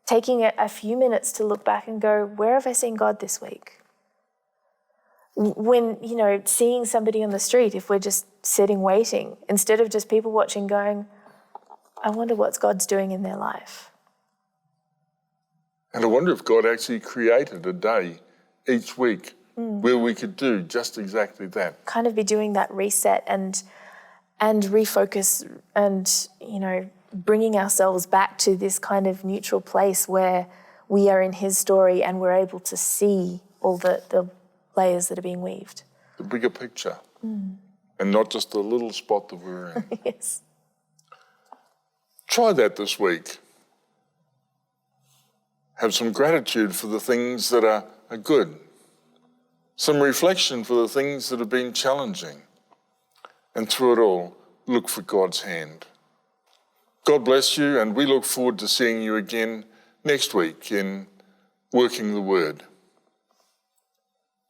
taking a few minutes to look back and go, where have I seen God this week? When, seeing somebody on the street, if we're just sitting waiting, instead of just people watching going, I wonder what God's doing in their life.
And I wonder if God actually created a day each week where we could do just exactly that.
Kind of be doing that reset and refocus and, bringing ourselves back to this kind of neutral place where we are in his story and we're able to see all the layers that are being weaved.
The bigger picture. And not just the little spot that we're in.
Yes.
Try that this week. Have some gratitude for the things that are good. Some reflection for the things that have been challenging. And through it all, look for God's hand. God bless you, and we look forward to seeing you again next week in Working the Word.